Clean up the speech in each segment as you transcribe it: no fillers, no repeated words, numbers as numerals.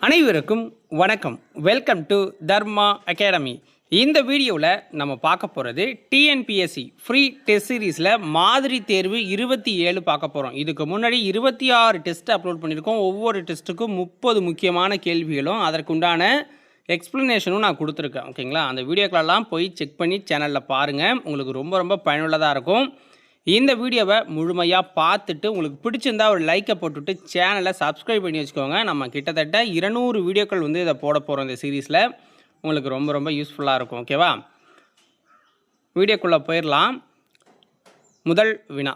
அனைவருக்கும் வணக்கம். Welcome to Dharma academy. இந்த வீடியோவில் நம்ம பார்க்க போகிறது டிஎன்பிஎஸ்சி ஃப்ரீ டெஸ்ட் சீரீஸில் மாதிரி தேர்வு 27 பார்க்க போகிறோம். இதுக்கு முன்னாடி 26 டெஸ்ட் அப்லோட் பண்ணியிருக்கோம். ஒவ்வொரு டெஸ்ட்டுக்கும் 30 முக்கியமான கேள்விகளும் அதற்குண்டான எக்ஸ்ப்ளனேஷனும் நான் கொடுத்துருக்கேன். ஓகேங்களா? அந்த வீடியோக்களெல்லாம் போய் செக் பண்ணி சேனலில் பாருங்கள். உங்களுக்கு ரொம்ப பயனுள்ளதாக இருக்கும். இந்த வீடியோவை முழுமையாக பார்த்துட்டு உங்களுக்கு பிடிச்சிருந்தா ஒரு லைக்கை போட்டுவிட்டு சேனலை சப்ஸ்கிரைப் பண்ணி வச்சுக்கோங்க. நம்ம கிட்டத்தட்ட 200 வீடியோக்கள் இதை போட போகிறோம். இந்த சீரீஸில் உங்களுக்கு ரொம்ப யூஸ்ஃபுல்லாக இருக்கும். ஓகேவா? வீடியோக்குள்ளே போயிடலாம். முதல் வினா,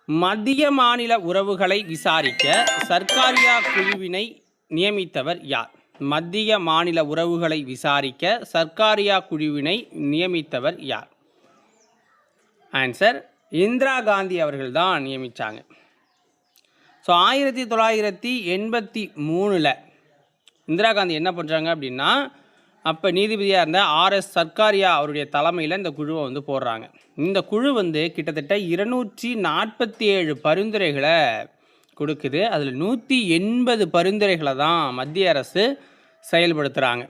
மத்திய மாநில உறவுகளை விசாரிக்க சர்க்காரியா குழுவினை நியமித்தவர் யார்? மத்திய மாநில உறவுகளை விசாரிக்க சர்க்காரியா குழுவினை நியமித்தவர் யார்? ஆன்சர், இந்திரா காந்தி அவர்கள் தான் நியமித்தாங்க. ஸோ 1983 இந்திரா காந்தி என்ன பண்ணுறாங்க அப்படின்னா, அப்போ நீதிபதியாக இருந்த RS சர்க்காரியா அவருடைய தலைமையில் இந்த குழுவை போடுறாங்க. இந்த குழு கிட்டத்தட்ட 247 பரிந்துரைகளை கொடுக்குது. அதில் 180 பரிந்துரைகளை தான் மத்திய அரசு செயல்படுத்துகிறாங்க.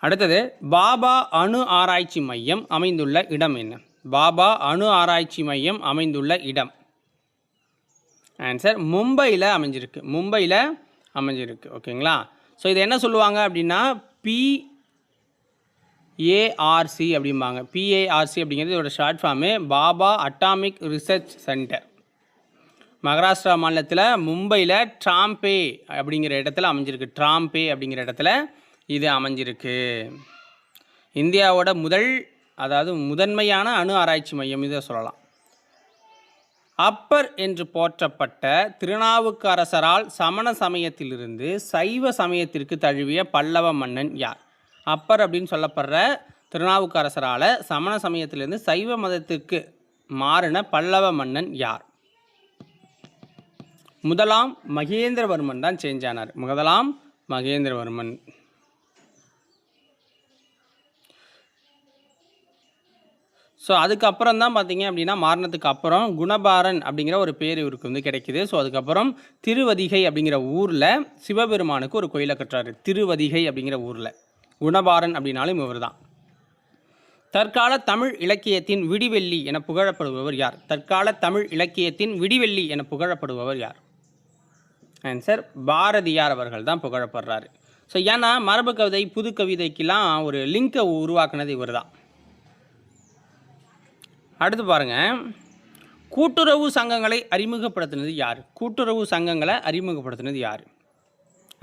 அடுத்தது, பாபா அணு ஆராய்ச்சி மையம் அமைந்துள்ள இடம் என்ன? பாபா அணு ஆராய்ச்சி மையம் அமைந்துள்ள இடம். ஆன்சர், மும்பையில் அமைஞ்சிருக்கு. மும்பையில் அமைஞ்சிருக்கு. ஓகேங்களா? ஸோ இதை என்ன சொல்லுவாங்க அப்படின்னா PARC அப்படிம்பாங்க. PARC அப்படிங்கிறது இதோட short form Baba atomic research centre. Maharashtra மாநிலத்தில் மும்பையில் ட்ராம்பே அப்படிங்கிற இடத்துல அமைஞ்சிருக்கு. ட்ராம்பே அப்படிங்கிற இடத்துல இது அமைஞ்சிருக்கு. இந்தியாவோட முதன்மையான அணு ஆராய்ச்சி மையம் இதை சொல்லலாம். அப்பர் என்று போற்றப்பட்ட திருநாவுக்கரசரால் சமண சமயத்திலிருந்து சைவ சமயத்திற்கு தழுவிய பல்லவ மன்னன் யார்? அப்பர் அப்படின்னு சொல்லப்படுற திருநாவுக்கரசரால் சமண சமயத்திலிருந்து சைவ மதத்திற்கு மாறின பல்லவ மன்னன் யார்? முதலாம் மகேந்திரவர்மன் தான் சேஞ்ச் ஆனார். முதலாம் மகேந்திரவர்மன். ஸோ அதுக்கப்புறம் தான் பார்த்தீங்க அப்படின்னா, மாறினத்துக்கு அப்புறம் குணபாரன் அப்படிங்கிற ஒரு பேர் இவருக்கு கிடைக்கிது. ஸோ அதுக்கப்புறம் திருவதிகை அப்படிங்கிற ஊரில் சிவபெருமானுக்கு ஒரு கோயிலை கட்டுறாரு. திருவதிகை அப்படிங்கிற ஊரில். குணபாரன் அப்படின்னாலும் இவர் தான். தற்கால தமிழ் இலக்கியத்தின் விடிவெள்ளி என புகழப்படுபவர் யார்? தற்கால தமிழ் இலக்கியத்தின் விடிவெள்ளி என புகழப்படுபவர் யார்? ஆன்சர், பாரதியார் அவர்கள் தான் புகழப்படுறாரு. ஸோ ஏன்னா மரபு கவிதை புது கவிதைக்கெல்லாம் ஒரு லிங்கை உருவாக்குனது இவர் தான். அடுத்து பாருங்கள், கூட்டுறவு சங்கங்களை அறிமுகப்படுத்தினது யார்? கூட்டுறவு சங்கங்களை அறிமுகப்படுத்தினது யார்?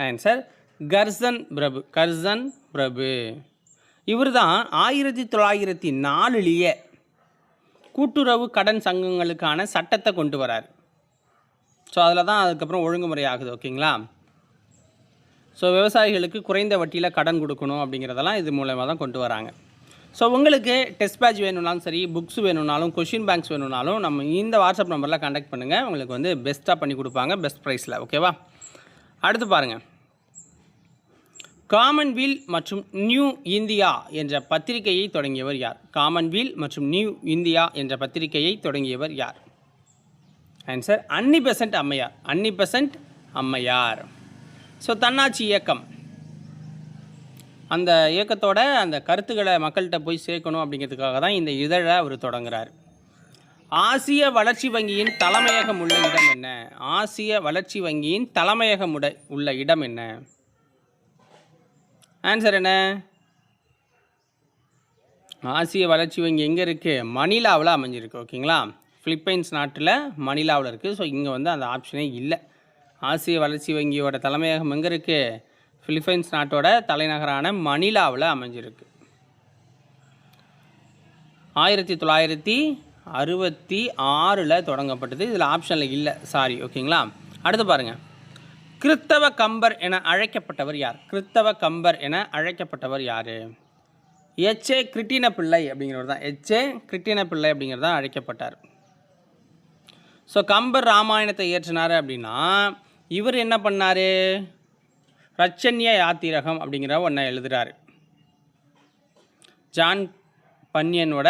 ஆன்சர், கர்சன் பிரபு. கர்சன் பிரபு இவர் தான் 1904 கூட்டுறவு கடன் சங்கங்களுக்கான சட்டத்தை கொண்டு வரார். ஸோ அதில் தான் அதுக்கப்புறம் ஒழுங்குமுறை ஆகுது. ஓகேங்களா? ஸோ விவசாயிகளுக்கு குறைந்த வட்டியில் கடன் கொடுக்கணும் அப்படிங்கிறதெல்லாம் இது மூலமாக தான் கொண்டு வராங்க. ஸோ உங்களுக்கு டெஸ்ட் பேட்ச் வேணும்னாலும் சரி, புக்ஸ் வேணும்னாலும், கொஷின் பேங்க்ஸ் வேணும்னாலும் நம்ம இந்த வாட்ஸ்அப் நம்பரில் கான்டாக்ட் பண்ணுங்கள். உங்களுக்கு பெஸ்ட்டாக பண்ணி கொடுப்பாங்க, பெஸ்ட் ப்ரைஸில். ஓகேவா? அடுத்து பாருங்கள், காமன்வீல் மற்றும் நியூ இந்தியா என்ற பத்திரிகையை தொடங்கியவர் யார்? காமன்வீல் மற்றும் நியூ இந்தியா என்ற பத்திரிகையை தொடங்கியவர் யார்? ஆன்சர், அன்னி பெசன்ட் அம்மையார். அன்னி பெசன்ட் அம்மையார். ஸோ தன்னாட்சி இயக்கம், அந்த இயக்கத்தோட அந்த கருத்துக்களை மக்கள்கிட்ட போய் சேர்க்கணும் அப்படிங்கிறதுக்காக தான் இந்த இதழை அவர் தொடங்குறார். ஆசிய வளர்ச்சி வங்கியின் தலைமையகம் உள்ள இடம் என்ன? ஆசிய வளர்ச்சி வங்கியின் தலைமையகம் உள்ள இடம் என்ன? ஆன்சர் என்ன? ஆசிய வளர்ச்சி வங்கி எங்கே இருக்குது? மணிலாவில் அமைஞ்சிருக்கு. ஓகேங்களா? பிலிப்பைன்ஸ் நாட்டில் மணிலாவில் இருக்குது. ஸோ இங்கே அந்த ஆப்ஷனே இல்லை. ஆசிய வளர்ச்சி வங்கியோட தலைமையகம் எங்கே இருக்குது? பிலிப்பைன்ஸ் நாட்டோட தலைநகரான மணிலாவில் அமைஞ்சிருக்கு. 1966 தொடங்கப்பட்டது. இதில் ஆப்ஷனில் இல்லை, சாரி. ஓகேங்களா? அடுத்து பாருங்கள், கிறித்தவ கம்பர் என அழைக்கப்பட்டவர் யார்? கிறித்தவ கம்பர் என அழைக்கப்பட்டவர் யார்? எச்.ஏ. கிருட்டின பிள்ளை அப்படிங்கிறவர் தான். எச்.ஏ. கிருட்டின பிள்ளை அப்படிங்கிறது தான் அழைக்கப்பட்டார். ஸோ கம்பர் ராமாயணத்தை இயற்றினார் அப்படின்னா இவர் என்ன பண்ணார்? ரச்சன்ய யாத்திரகம் அப்படிங்கிற ஒன்றை எழுதுகிறார். ஜான் பன்யனோட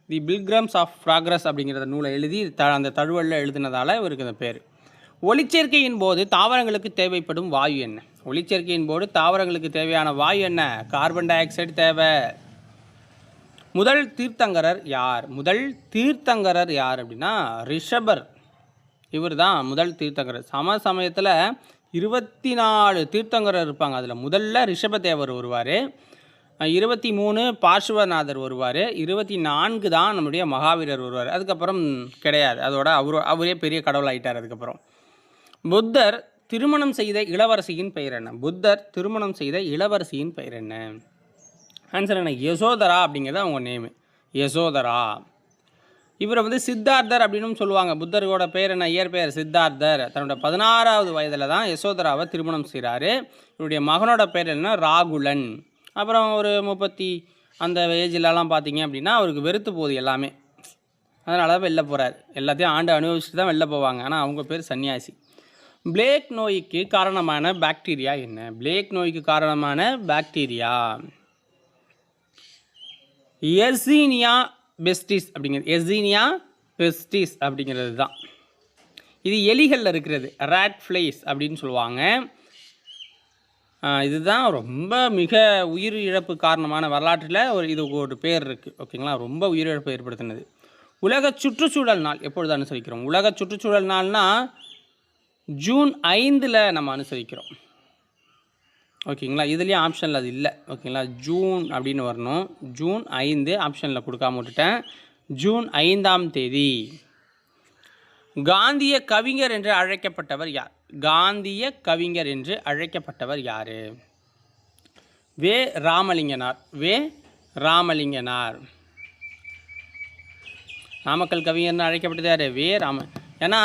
தி பில்கிரம்ஸ் ஆஃப் ப்ராக்ரஸ் அப்படிங்கிற நூலை எழுதி அந்த தழுவலில் எழுதினதால் இவருக்கு அந்த பேர். ஒளிச்சேர்க்கையின் போது தாவரங்களுக்கு தேவைப்படும் வாயு என்ன? ஒளிச்சேர்க்கையின் போது தாவரங்களுக்கு தேவையான வாயு என்ன? கார்பன் டை ஆக்சைடு தேவை. முதல் தீர்த்தங்கரர் யார்? முதல் தீர்த்தங்கரர் யார் அப்படின்னா ரிஷபர். இவர் தான் முதல் தீர்த்தங்கரர். சமயத்தில் 24 தீர்த்தங்கரர் இருப்பாங்க. அதில் முதல்ல ரிஷபதேவர் வருவார், 23 பார்ஷ்வநாதர் வருவார், 24 தான் நம்முடைய மகாவீரர் வருவார். அதுக்கப்புறம் கிடையாது, அதோட அவரே பெரிய கடவுள் ஆகிட்டார். அதுக்கப்புறம் புத்தர் திருமணம் செய்த இளவரசியின் பெயர் என்ன? புத்தர் திருமணம் செய்த இளவரசியின் பெயர் என்ன? ஆன்சர் என்ன? யசோதரா அப்படிங்கிறது அவங்க நேமு, யசோதரா. இவரை வந்து சித்தார்த்தர் அப்படின்னு சொல்லுவாங்க. புத்தரோட பேர் என்ன? இயற்பெயர் சித்தார்த்தர். தன்னோட 16வது வயதில் தான் யசோதராவை திருமணம் செய்கிறாரு. இவருடைய மகனோட பேர் என்ன? ராகுலன். அப்புறம் ஒரு 30 அந்த ஏஜ்லலாம் பார்த்தீங்க அப்படின்னா அவருக்கு வெறுத்து போகுது எல்லாமே, அதனால தான் வெளில போகிறார். எல்லாத்தையும் ஆண்டு அனுபவிச்சுட்டு தான் வெளில போவாங்க. ஆனால் அவங்க பேர் சன்னியாசி. பிளேக் நோய்க்கு காரணமான பாக்டீரியா என்ன? பிளேக் நோய்க்கு காரணமான பாக்டீரியா எர்சீனியா பெஸ்டிஸ் அப்படிங்கிறது. எர்சீனியா பெஸ்டிஸ் அப்படிங்கிறது தான். இது எலிகளில் இருக்கிறது, ராட் ஃப்ளைஸ் அப்படின்னு சொல்லுவாங்க. இதுதான் ரொம்ப மிக உயிர் இழப்பு காரணமான வரலாற்றில் இதுக்கு ஒரு பேர் இருக்குது. ஓகேங்களா, ரொம்ப உயிரிழப்பு ஏற்படுத்தினது. உலக சுற்றுச்சூழல் நாள் எப்பொழுது அனுசரிக்கிறோம்? உலக சுற்றுச்சூழல் நாள்னால் ஜூன் 5 நம்ம அனுசரிக்கிறோம். ஓகேங்களா, இதுலேயும் ஆப்ஷனில் அது இல்லை. ஓகேங்களா, ஜூன் அப்படின்னு வரணும். ஜூன் 5 ஆப்ஷனில் கொடுக்காம விட்டுட்டேன். ஜூன் 5ஆம் தேதி. காந்திய கவிஞர் என்று அழைக்கப்பட்டவர் யார்? காந்திய கவிஞர் என்று அழைக்கப்பட்டவர் யார்? வே. ராமலிங்கனார். வே. ராமலிங்கனார். நாமக்கல் கவிஞர்னு அழைக்கப்பட்டது யார்? வே. ஏன்னா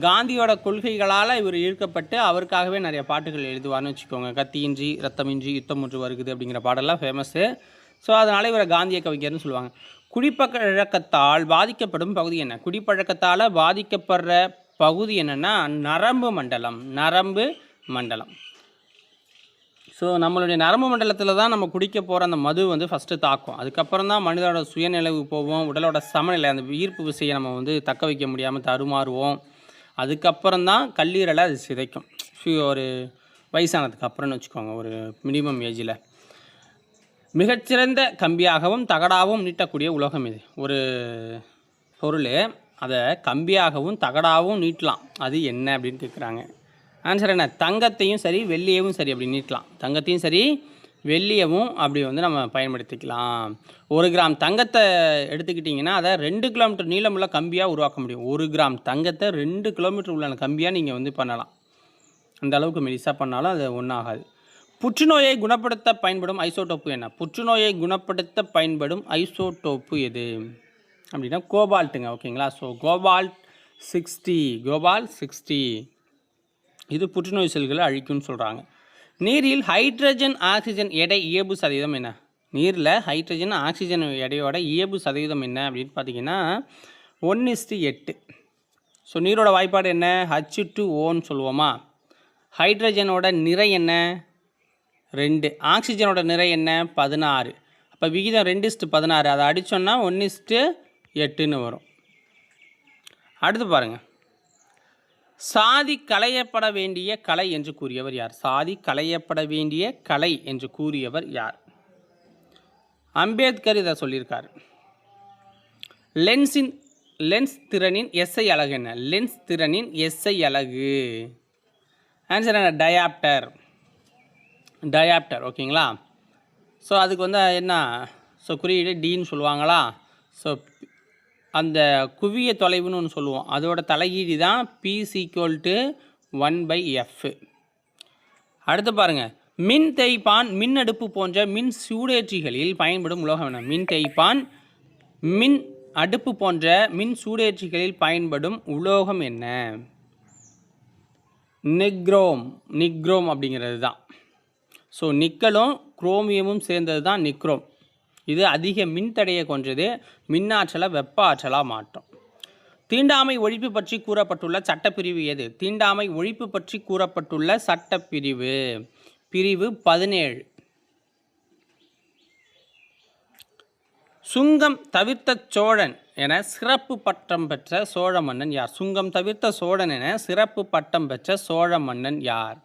காந்தியோட கொள்கைகளால் இவர் ஈர்க்கப்பட்டு அவருக்காகவே நிறைய பாட்டுகள் எழுதுவார்னு வச்சுக்கோங்க. கத்தியின்றி ரத்தமின்றி யுத்தம் ஒன்று வருகுது அப்படிங்கிற பாடலாம் ஃபேமஸ்ஸு. ஸோ அதனால் இவரை காந்திய கவிஞர்னு சொல்லுவாங்க. குடிப்பழக்கத்தால் பாதிக்கப்படும் பகுதி என்ன? குடிப்பழக்கத்தால் பாதிக்கப்படுற பகுதி என்னென்னா நரம்பு மண்டலம். நரம்பு மண்டலம். ஸோ நம்மளுடைய நரம்பு மண்டலத்தில் தான் நம்ம குடிக்க போகிற அந்த மது வந்து ஃபஸ்ட்டு தாக்கும். அதுக்கப்புறம் தான் மனிதனோட சுயநிலைவு போவோம், உடலோட சமநிலை, அந்த ஈர்ப்பு விசையை நம்ம வந்து தக்க வைக்க முடியாமல் தருமாறுவோம். அதுக்கப்புறம் தான் கல்லீரலை அது சிதைக்கும். ஒரு வயசானதுக்கு அப்புறம்னு வச்சுக்கோங்க, ஒரு மினிமம் ஏஜில். மிகச்சிறந்த கம்பியாகவும் தகடாகவும் நீட்டக்கூடிய உலோகம் இது. ஒரு பொருள் அதை கம்பியாகவும் தகடாகவும் நீட்டலாம், அது என்ன அப்படின்னு கேட்குறாங்க. ஆன்சர் என்ன? தங்கத்தையும் சரி வெள்ளியவும் சரி அப்படி நீட்டலாம். தங்கத்தையும் சரி வெள்ளியவும் அப்படி வந்து நம்ம பயன்படுத்திக்கலாம். 1 கிராம் தங்கத்தை எடுத்துக்கிட்டிங்கன்னா அதை 2 கிலோமீட்டர் நீளமுள்ள கம்பியாக உருவாக்க முடியும். 1 கிராம் தங்கத்தை 2 கிலோமீட்டர் உள்ள கம்பியாக நீங்கள் வந்து பண்ணலாம். அந்த அளவுக்கு மெலிசாக பண்ணாலும் அது ஒன்றும் ஆகாது. புற்றுநோயை குணப்படுத்த பயன்படும் ஐசோடோப்பு என்ன? புற்றுநோயை குணப்படுத்த பயன்படும் ஐசோடோப்பு எது அப்படின்னா கோபால்ட்டுங்க. ஓகேங்களா, ஸோ கோபால்ட் 60. கோபால்ட் 60 இது புற்றுநோய் செல்களை அழிக்கும்னு சொல்கிறாங்க. நீரில் ஹைட்ரஜன் ஆக்சிஜன் எடை இயல்பு சதவீதம் என்ன? நீரில் ஹைட்ரஜன் ஆக்சிஜன் எடையோட இயல்பு சதவீதம் என்ன அப்படின்னு பார்த்தீங்கன்னா 1:8. ஸோ நீரோட வாய்ப்பாடு என்ன? H2O சொல்லுவோமா? ஹைட்ரஜனோட நிறை என்ன? 2. ஆக்சிஜனோட நிறை என்ன? 16. அப்போ விகிதம் 2:16. அதை அடித்தோன்னா 1:8 வரும். அடுத்து பாருங்கள், சாதி களையப்பட வேண்டிய கலை என்று கூறியவர் யார்? சாதி களையப்பட வேண்டிய கலை என்று கூறியவர் யார்? அம்பேத்கர் இதை சொல்லியிருக்கார். லென்ஸ் திறனின் எஸ்ஐ அலகு என்ன? லென்ஸ் திறனின் எஸ்ஐ அலகு ஆன்சர் என்ன? டயாப்டர். டயாப்டர். ஓகேங்களா, ஸோ அதுக்கு வந்து என்ன? ஸோ குறியீடு டின்னு சொல்லுவாங்களா? ஸோ அந்த குவிய தொலைவுன்னு ஒன்று சொல்லுவோம், அதோட தலையீடு தான் P=1/F. அடுத்து பாருங்கள், மின் தேய்ப்பான் மின் அடுப்பு போன்ற மின் சூடேற்றிகளில் பயன்படும் உலோகம் என்ன? மின் தேய்ப்பான் மின் அடுப்பு போன்ற மின் சூடேற்றிகளில் பயன்படும் உலோகம் என்ன? நிக்ரோம் அப்படிங்கிறது தான். ஸோ நிக்கலும் குரோமியமும் சேர்ந்தது தான் நிக்ரோம். இது அதிக மின்தடையை கொண்டது, மின்னாற்றலை வெப்ப ஆற்றலாக மாற்றும். தீண்டாமை ஒழிப்பு பற்றி கூறப்பட்டுள்ள சட்டப்பிரிவு எது? தீண்டாமை ஒழிப்பு பற்றி கூறப்பட்டுள்ள சட்டப்பிரிவு பிரிவு 17. சுங்கம் தவிர்த்த சோழன் என சிறப்பு பட்டம் பெற்ற சோழ மன்னன் யார்? சுங்கம் தவிர்த்த சோழன் என சிறப்பு பட்டம் பெற்ற சோழ மன்னன் யார்?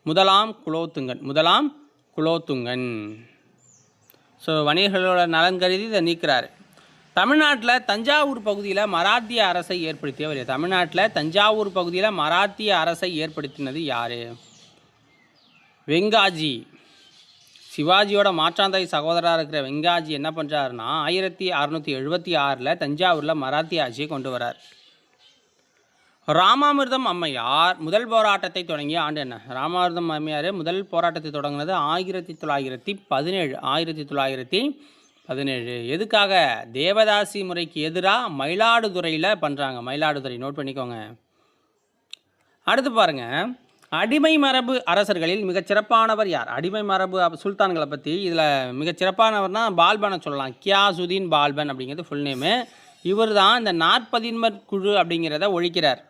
முதலாம் குலோத்துங்கன். ஸோ வணிகர்களோட நலன் கருதி இதை நீக்கிறார். தமிழ்நாட்டில் தஞ்சாவூர் பகுதியில் மராத்திய அரசை ஏற்படுத்தியவர். தமிழ்நாட்டில் தஞ்சாவூர் பகுதியில் மராத்திய அரசை ஏற்படுத்தினது யார்? வெங்காஜி. சிவாஜியோட மாற்றாந்தாய் சகோதரராக இருக்கிற வெங்காஜி என்ன பண்ணுறாருன்னா 1676 தஞ்சாவூரில் மராத்திய ஆட்சியை கொண்டு வரார். ராமாமிர்தம் அம்மையார் முதல் போராட்டத்தை தொடங்கிய ஆண்டு என்ன? ராமாமிர்தம் அம்மையார் முதல் போராட்டத்தை தொடங்கினது 1917. எதுக்காக? தேவதாசி முறைக்கு எதிராக மயிலாடுதுறையில் பண்ணுறாங்க. மயிலாடுதுறை நோட் பண்ணிக்கோங்க. அடுத்து பாருங்கள், அடிமை மரபு அரசர்களில் மிகச்சிறப்பானவர் யார்? அடிமை மரபு சுல்தான்களை பற்றி இதில் மிகச்சிறப்பானவர்னா பால்பனை சொல்லலாம். கியாசுதீன் பால்பன் அப்படிங்கிறது ஃபுல் நேமு. இவர் தான் இந்த நாற்பதின்மர் குழு அப்படிங்கிறத ஒழிக்கிறார்.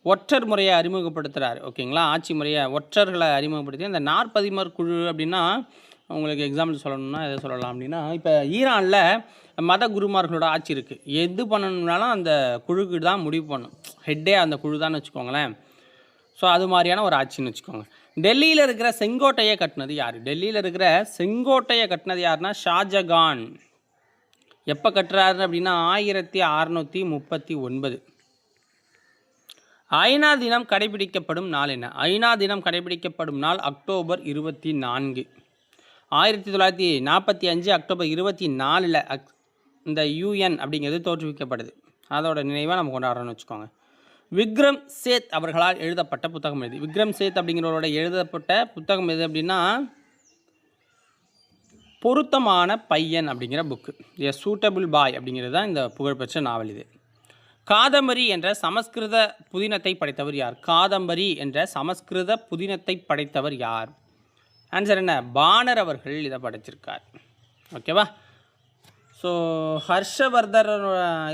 ஒற்றர் முறையை அறிமுகப்படுத்துகிறார். ஓகேங்களா? ஆட்சி முறையை ஒற்றர்களை அறிமுகப்படுத்தி அந்த நாற்பதின்மர் குழு அப்படின்னா உங்களுக்கு எக்ஸாம்பிள் சொல்லணும்னா எதை சொல்லலாம் அப்படின்னா, இப்போ ஈரானில் மத குருமார்களோட ஆட்சி இருக்குது. எது பண்ணணும்னாலும் அந்த குழுக்கு தான் முடிவு பண்ணும். ஹெட்டே அந்த குழு தான் வச்சுக்கோங்களேன். ஸோ அது மாதிரியான ஒரு ஆட்சின்னு வச்சுக்கோங்க. டெல்லியில் இருக்கிற செங்கோட்டையை கட்டினது யார்? யாருன்னா ஷாஜகான். எப்போ கட்டுறாரு அப்படின்னா 1639. ஐநா தினம் கடைபிடிக்கப்படும் நாள் என்ன? ஐநா தினம் கடைபிடிக்கப்படும் நாள் அக்டோபர் 24. 1945 அக்டோபர் 24 இந்த யூஎன் அப்படிங்கிறது தோற்றுவிக்கப்படுது. அதோட நினைவாக நம்ம கொண்டாடுறோம்னு வச்சுக்கோங்க. விக்ரம் சேத் அவர்களால் எழுதப்பட்ட புத்தகம் எது? விக்ரம் சேத் அப்படிங்கிறவரோட எழுதப்பட்ட புத்தகம் எது அப்படின்னா பொருத்தமான பையன் அப்படிங்கிற புக்கு. எ சூட்டபிள் பாய் அப்படிங்கிறது தான் இந்த புகழ்பெற்ற நாவல். இது காதம்பரி என்ற சமஸ்கிருத புதினத்தை படைத்தவர் யார்? ஆன்சர் என்ன? பாணர் அவர்கள் இதை படைச்சிருக்கார். ஓகேவா? ஸோ ஹர்ஷவர்தர்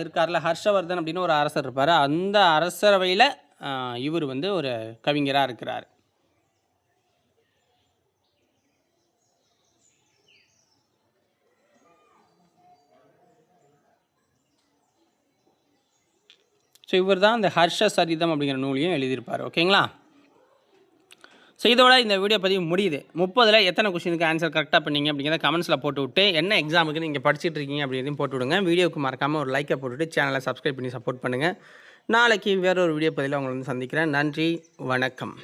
இருக்கார்ல, ஹர்ஷவர்தன் அப்படின்னு ஒரு அரசர் இருப்பார். அந்த அரசரவையில் இவர் ஒரு கவிஞராக இருக்கிறார். ஸோ இவர் தான் இந்த ஹர்ஷ சரிதம் அப்படிங்கிற நூலையும் எழுதியிருப்பார். ஓகேங்களா? ஸோ இதோட இந்த வீடியோ பதிவு முடியுது. 30ல் எத்தனை கொஸ்டினுக்கு ஆன்சர் கரெக்டாக பண்ணீங்க அப்படிங்கிறத கமெண்ட்ஸில் போட்டு விட்டு என்ன எக்ஸாமுக்கு நீங்கள் படிச்சுட்டு இருக்கீங்க அப்படிங்கிறதையும் போட்டு விடுங்க. வீடியோவுக்கு மறக்காமல் ஒரு லைக்கை போட்டுவிட்டு சேனலை சப்ஸ்கிரைப் பண்ணி சப்போர்ட் பண்ணுங்கள். நாளைக்கு வேறொரு வீடியோ பதிவில் உங்களை சந்திக்கிறேன். நன்றி, வணக்கம்.